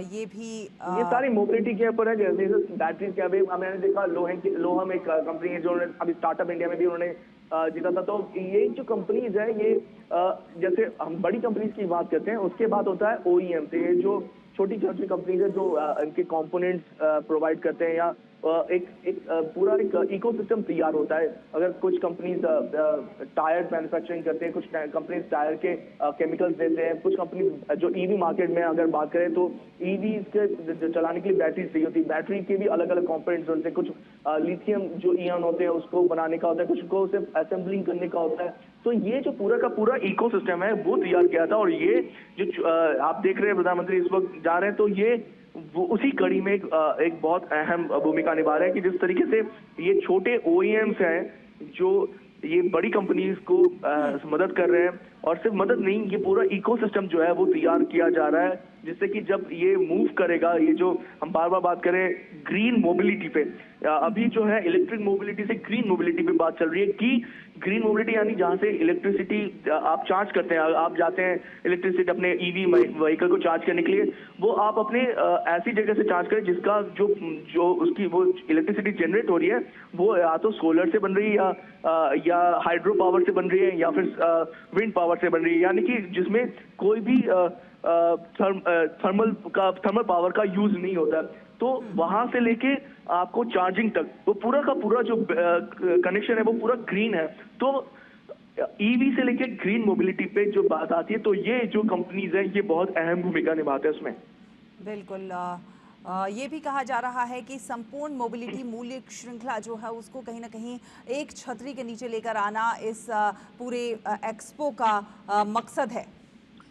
ये भी ये सारी मोबिलिटी के ऊपर है। जैसे बैटरी के अभी मैंने देखा लोहम एक कंपनी है जो अभी स्टार्टअप इंडिया में भी उन्होंने जीता था। तो ये जो कंपनीज है, ये जैसे हम बड़ी कंपनीज की बात करते हैं, उसके बाद होता है OEM से, ये जो छोटी छोटी कंपनीज है जो इनके कंपोनेंट्स प्रोवाइड करते हैं या पूरा एक इकोसिस्टम तैयार होता है। अगर कुछ कंपनीज टायर मैन्युफैक्चरिंग करते हैं, कुछ कंपनीज टायर के केमिकल्स देते हैं, कुछ कंपनीज जो ईवी मार्केट में अगर बात करें तो ईवी के चलाने के लिए बैटरी चाहिए होती है। बैटरी के भी अलग अलग कंपोनेंट्स होते हैं, कुछ लिथियम जो ईयन होते हैं उसको बनाने का होता है, कुछ को सिर्फ असेंबलिंग करने का होता है। तो ये जो पूरा का पूरा इकोसिस्टम है वो तैयार किया था, और ये जो आप देख रहे हैं प्रधानमंत्री इस वक्त जा रहे हैं, तो ये वो उसी कड़ी में एक बहुत अहम भूमिका निभा रहे हैं कि जिस तरीके से ये छोटे ओईएम्स हैं जो ये बड़ी कंपनीज को मदद कर रहे हैं, और सिर्फ मदद नहीं, ये पूरा इकोसिस्टम जो है वो तैयार किया जा रहा है, जिससे कि जब ये मूव करेगा, ये जो हम बार बार बात करें ग्रीन मोबिलिटी पे, अभी जो है इलेक्ट्रिक मोबिलिटी से ग्रीन मोबिलिटी पे बात चल रही है कि ग्रीन मोबिलिटी यानी जहां से इलेक्ट्रिसिटी आप चार्ज करते हैं, आप जाते हैं इलेक्ट्रिसिटी अपने ईवी व्हीकल को चार्ज करने के लिए, वो आप अपने ऐसी जगह से चार्ज करें जिसका जो उसकी वो इलेक्ट्रिसिटी जनरेट हो रही है वो या तो सोलर से बन रही है या हाइड्रो पावर से बन रही है या फिर विंड पावर से बन रही है, यानी कि जिसमें कोई भी थर्मल पावर का यूज नहीं होता। तो वहां से लेके आपको चार्जिंग तक वो पूरा का पूरा जो कनेक्शन है वो पूरा ग्रीन है। तो ईवी से लेके ग्रीन मोबिलिटी पे जो बात आती है, तो ये जो कंपनीज है ये बहुत अहम भूमिका निभाते हैं उसमें। बिल्कुल। ये भी कहा जा रहा है कि संपूर्ण मोबिलिटी मूल्य श्रृंखला जो है उसको कहीं ना कहीं एक छतरी के नीचे लेकर आना इस पूरे एक्सपो का मकसद है।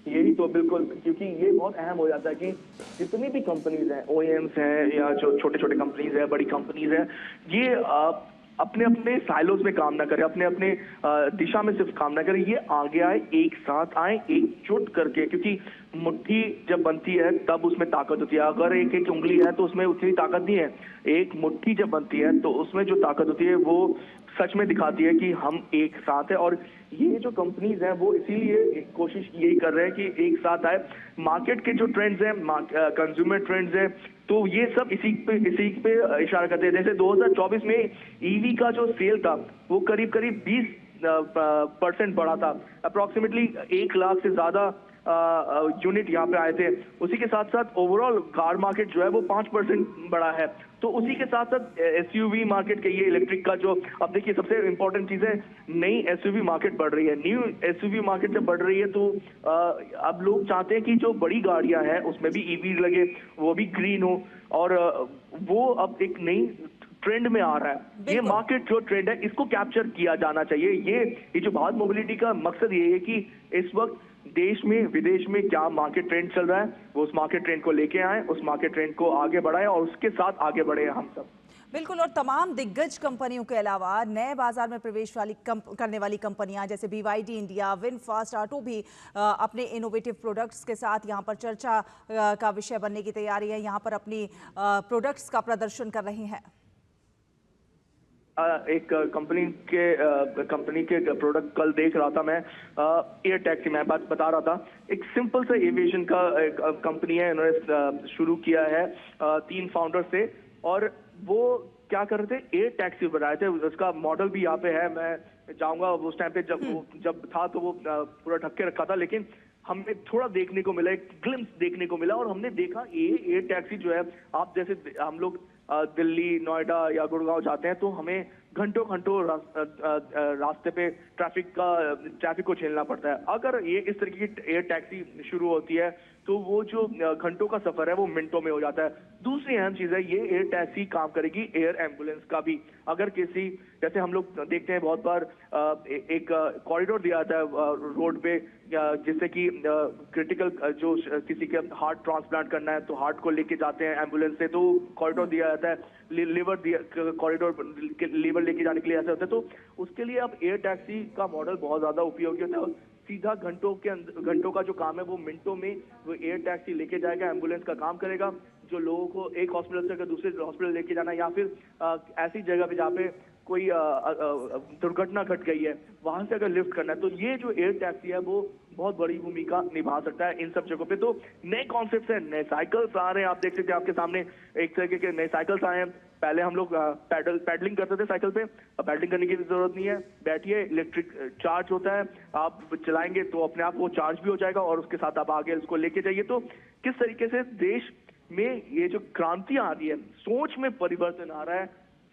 यही तो बिल्कुल, क्योंकि ये बहुत अहम हो जाता है कि जितनी भी कंपनीज हैं, ओईएम्स हैं या जो छोटे छोटे कंपनीज हैं, बड़ी कंपनीज हैं, ये अपने अपने साइलोज में काम ना करें, अपने अपने दिशा में सिर्फ काम ना करें, ये आगे आए, एक साथ आए, एकजुट करके, क्योंकि मुट्ठी जब बनती है तब उसमें ताकत होती है। अगर एक एक उंगली है तो उसमें उतनी ताकत नहीं है, एक मुट्ठी जब बनती है तो उसमें जो ताकत होती है वो सच में दिखाती है कि हम एक साथ है। और ये जो कंपनीज हैं वो इसीलिए कोशिश यही कर रहे हैं कि एक साथ आए। मार्केट के जो ट्रेंड्स हैं, कंज्यूमर ट्रेंड्स हैं, तो ये सब इसी पे इशारा करते हैं। जैसे 2024 में ईवी का जो सेल था वो करीब करीब 20% बढ़ा था, अप्रोक्सीमेटली 1 लाख से ज्यादा यूनिट यहाँ पे आए थे। उसी के साथ साथ ओवरऑल कार मार्केट जो है वो 5% बढ़ा है। तो उसी के साथ साथ एसयूवी मार्केट के, ये इलेक्ट्रिक का जो, अब देखिए सबसे इंपॉर्टेंट चीज है, नई एसयूवी मार्केट बढ़ रही है। न्यू एसयूवी मार्केट जब बढ़ रही है तो अब लोग चाहते हैं कि जो बड़ी गाड़ियां हैं उसमें भी ईवी लगे, वो भी ग्रीन हो, और वो अब एक नई ट्रेंड में आ रहा है। ये मार्केट जो ट्रेंड है इसको कैप्चर किया जाना चाहिए। ये जो भारत मोबिलिटी का मकसद ये है कि इस वक्त देश में विदेश में क्या मार्केट ट्रेंड चल रहा है, वो उस मार्केट ट्रेंड को लेके आए, उस मार्केट ट्रेंड को आगे बढ़ाएं और उसके साथ आगे बढ़े हम सब। बिल्कुल। और तमाम दिग्गज कंपनियों के अलावा नए बाजार में प्रवेश करने वाली कंपनियां जैसे BYD इंडिया, विनफास्ट ऑटो भी अपने इनोवेटिव प्रोडक्ट्स के साथ यहां पर चर्चा का विषय बनने की तैयारी है, यहां पर अपनी प्रोडक्ट्स का प्रदर्शन कर रही हैं। एक कंपनी के प्रोडक्ट कल देख रहा था मैं, एयर टैक्सी, मैं बात बता रहा था, एक सिंपल सा एविएशन का कंपनी है, इन्होंने शुरू किया है 3 फाउंडर से, और वो क्या कर रहे थे, एयर टैक्सी बनाए थे। उसका मॉडल भी यहाँ पे है, मैं जाऊंगा उस टाइम पे जब था तो वो पूरा ढक के रखा था, लेकिन हमें थोड़ा देखने को मिला, एक ग्लिम्स देखने को मिला, और हमने देखा ये एयर टैक्सी जो है, आप जैसे हम लोग दिल्ली, नोएडा या गुड़गांव जाते हैं तो हमें घंटों घंटों रास्ते पे ट्रैफिक को झेलना पड़ता है। अगर ये इस तरीके की एयर टैक्सी शुरू होती है तो वो जो घंटों का सफर है वो मिनटों में हो जाता है। दूसरी अहम चीज है, ये एयर टैक्सी काम करेगी एयर एम्बुलेंस का भी। अगर किसी, जैसे हम लोग देखते हैं बहुत बार एक कॉरिडोर दिया जाता है रोड पे, जिससे कि क्रिटिकल जो किसी के हार्ट ट्रांसप्लांट करना है तो हार्ट को लेके जाते हैं एम्बुलेंस से, तो कॉरिडोर दिया जाता है, कॉरिडोर लीवर लेके जाने के लिए ऐसा होता है। तो उसके लिए अब एयर टैक्सी का मॉडल बहुत ज्यादा उपयोगी होता है। सीधा घंटों का जो काम है वो मिनटों में वो एयर टैक्सी लेके जाएगा, एम्बुलेंस का काम करेगा। जो लोगों को एक हॉस्पिटल से अगर दूसरे हॉस्पिटल लेके जाना, या फिर ऐसी जगह पे जहाँ पे कोई दुर्घटना घट गई है वहां से अगर लिफ्ट करना है, तो ये जो एयर टैक्सी है वो बहुत बड़ी भूमिका निभा सकता है इन सब जगहों पे। तो नए कॉन्सेप्ट है, नए साइकिल्स आ रहे हैं, आप देख सकते हैं आपके सामने एक तरीके के नए साइकिल्स आए हैं। पहले हम लोग पैडलिंग करते थे साइकिल पे, अब पैडलिंग करने की जरूरत नहीं है, बैठिए, इलेक्ट्रिक चार्ज होता है, आप चलाएंगे तो अपने आप वो चार्ज भी हो जाएगा और उसके साथ आप आगे उसको लेके जाइए। तो किस तरीके से देश में ये जो क्रांति आ रही है, सोच में परिवर्तन आ रहा है,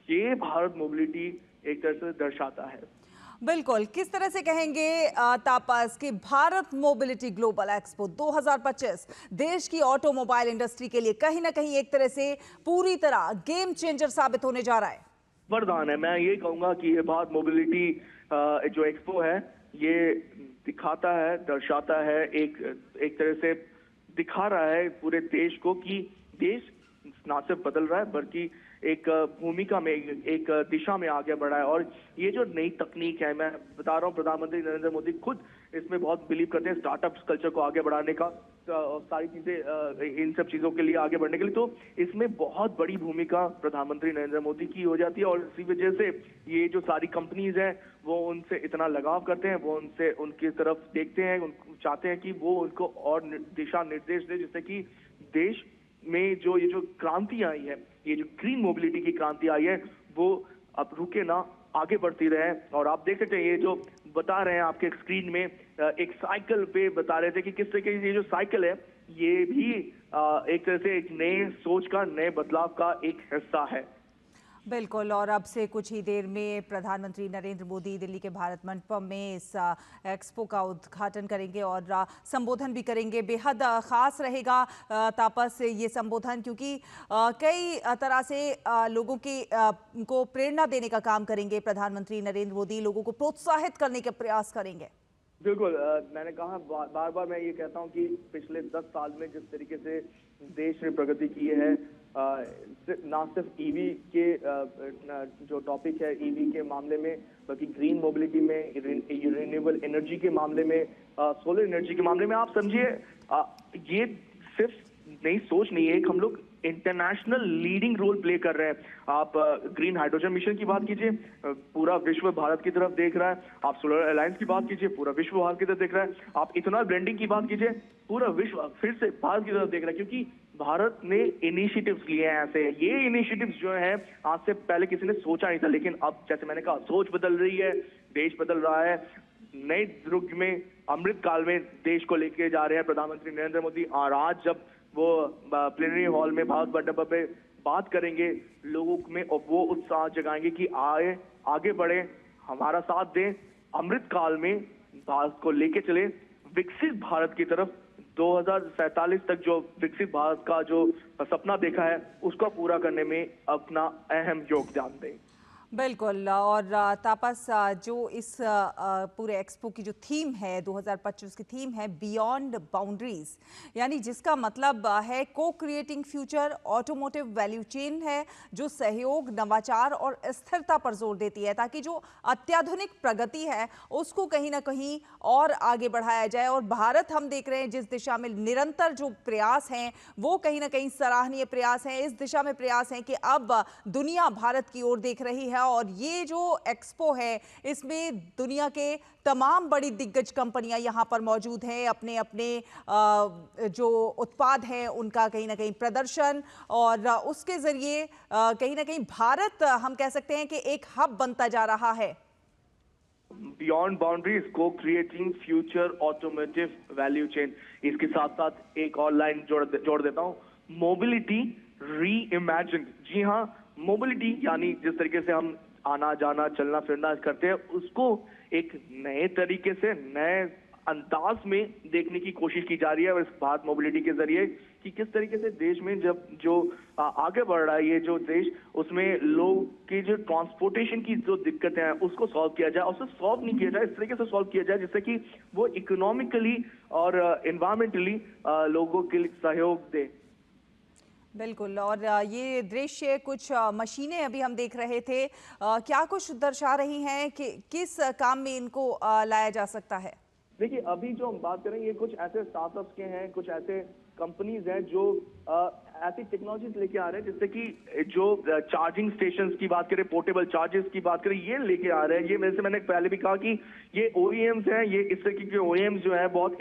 ये भारत मोबिलिटी एक तरह से दर्शाता है। बिल्कुल, किस तरह से कहेंगे तापस कि भारत मोबिलिटी ग्लोबल एक्सपो 2025 देश की ऑटोमोबाइल इंडस्ट्री के लिए कहीं ना कहीं एक तरह से पूरी तरह गेम चेंजर साबित होने जा रहा है? वरदान है। मैं ये कहूंगा कि ये भारत मोबिलिटी जो एक्सपो है, ये दिखाता है, दर्शाता है, एक तरह से दिखा रहा है पूरे देश को कि देश ना सिर्फ बदल रहा है बल्कि एक भूमिका में, एक दिशा में आगे बढ़ा है। और ये जो नई तकनीक है, मैं बता रहा हूँ, प्रधानमंत्री नरेंद्र मोदी खुद इसमें बहुत बिलीव करते हैं, स्टार्टअप कल्चर को आगे बढ़ाने का, सारी चीजें, इन सब चीजों के लिए आगे बढ़ने के लिए। तो इसमें बहुत बड़ी भूमिका प्रधानमंत्री नरेंद्र मोदी की हो जाती है और इसी वजह से ये जो सारी कंपनीज हैं वो उनसे इतना लगाव करते हैं, वो उनसे उनकी तरफ देखते हैं, चाहते हैं कि वो उनको और दिशा निर्देश दे, जिससे कि देश में ये जो क्रांति आई है, ये जो ग्रीन मोबिलिटी की क्रांति आई है, वो अब रुके ना, आगे बढ़ती रहे। और आप देख सकते हैं, ये जो बता रहे हैं आपके स्क्रीन में, एक साइकिल पे बता रहे थे कि किस तरीके से ये जो साइकिल है, ये भी एक तरह से एक नए सोच का, नए बदलाव का एक हिस्सा है। बिल्कुल, और अब से कुछ ही देर में प्रधानमंत्री नरेंद्र मोदी दिल्ली के भारत मंडपम में इस एक्सपो का उद्घाटन करेंगे और संबोधन भी करेंगे। बेहद खास रहेगा तापस ये संबोधन, क्योंकि कई तरह से लोगों की को प्रेरणा देने का काम करेंगे प्रधानमंत्री नरेंद्र मोदी, लोगों को प्रोत्साहित करने के प्रयास करेंगे। बिल्कुल, मैंने कहा, बार बार मैं ये कहता हूँ कि पिछले 10 साल में जिस तरीके से देश ने प्रगति की है, ना सिर्फ ईवी के जो टॉपिक है, ईवी के मामले में, बल्कि ग्रीन मोबिलिटी में, रिन्यूएबल एनर्जी के मामले में, सोलर एनर्जी के मामले में, आप समझिए ये सिर्फ नई सोच नहीं है, एक हम लोग इंटरनेशनल लीडिंग रोल प्ले कर रहे हैं। आप ग्रीन हाइड्रोजन मिशन की बात कीजिए, पूरा विश्व भारत की तरफ देख रहा है। आप सोलर अलायंस की बात कीजिए, पूरा विश्व भारत की तरफ देख रहा है। आप इथेनॉल ब्लेंडिंग की बात कीजिए, पूरा विश्व फिर से भारत की तरफ देख रहा है, क्योंकि भारत ने इनिशिएटिव्स लिए हैं ऐसे। ये इनिशिएटिव्स जो हैं, आज से पहले किसी ने सोचा नहीं था, लेकिन अब जैसे मैंने कहा, सोच बदल रही है, देश बदल रहा है। नए युग में, अमृत काल में देश को लेके जा रहे हैं प्रधानमंत्री नरेंद्र मोदी। और आज जब वो प्लेनरी हॉल में भारत मंडपम पे बात करेंगे, लोगों में वो उत्साह जगाएंगे कि आए, आगे बढ़े, हमारा साथ दें, अमृत काल में भारत को लेके चले विकसित भारत की तरफ। 2047 तक जो विकसित भारत का जो सपना देखा है, उसको पूरा करने में अपना अहम योगदान दें। बिल्कुल, और तापस जो इस पूरे एक्सपो की जो थीम है 2025 की थीम है बियॉन्ड बाउंड्रीज, यानी जिसका मतलब है को creating future automotive value chain है, जो सहयोग, नवाचार और स्थिरता पर जोर देती है, ताकि जो अत्याधुनिक प्रगति है उसको कहीं ना कहीं और आगे बढ़ाया जाए। और भारत, हम देख रहे हैं जिस दिशा में निरंतर जो प्रयास हैं वो कहीं ना कहीं सराहनीय प्रयास हैं। इस दिशा में प्रयास हैं कि अब दुनिया भारत की ओर देख रही है, और ये जो एक्सपो है इसमें दुनिया के तमाम बड़ी दिग्गज कंपनियां यहां पर मौजूद हैं, अपने अपने जो उत्पाद हैं उनका कहीं ना कहीं प्रदर्शन, और उसके जरिए कहीं ना कहीं भारत, हम कह सकते हैं कि एक हब बनता जा रहा है। बियॉन्ड बाउंड्रीज को creating future automotive value chain, इसके साथ साथ एक और लाइन जोड़ देता हूं, मोबिलिटी री इमेजिन। जी हाँ, मोबिलिटी यानी जिस तरीके से हम आना जाना, चलना फिरना करते हैं, उसको एक नए तरीके से, नए अंदाज में देखने की कोशिश की जा रही है। और इस भारत मोबिलिटी के जरिए कि किस तरीके से देश में जब जो आगे बढ़ रहा है ये जो देश, उसमें लोग की जो ट्रांसपोर्टेशन की जो दिक्कतें हैं उसको सॉल्व किया जाए। और सिर्फ सॉल्व नहीं किया जाए, इस तरीके से सॉल्व किया जाए जिससे कि वो इकोनॉमिकली और एनवायरमेंटली लोगों के लिए सहयोग दे। बिल्कुल, और ये दृश्य, कुछ मशीनें अभी हम देख रहे थे, क्या कुछ दर्शा रही हैं कि किस काम में इनको लाया जा सकता है? देखिए, अभी जो हम बात करें, ये कुछ ऐसे स्टार्टअप्स के हैं, कुछ ऐसे कंपनीज हैं जो ऐसी टेक्नोलॉजीज लेके आ रहे हैं, जिससे कि जो चार्जिंग स्टेशंस की बात करें, पोर्टेबल चार्जेस की बात करें, ये लेके आ रहे हैं। ये मैंने पहले भी कहा कि ये OEMs हैं, ये इस तरीके के OEMs जो है बहुत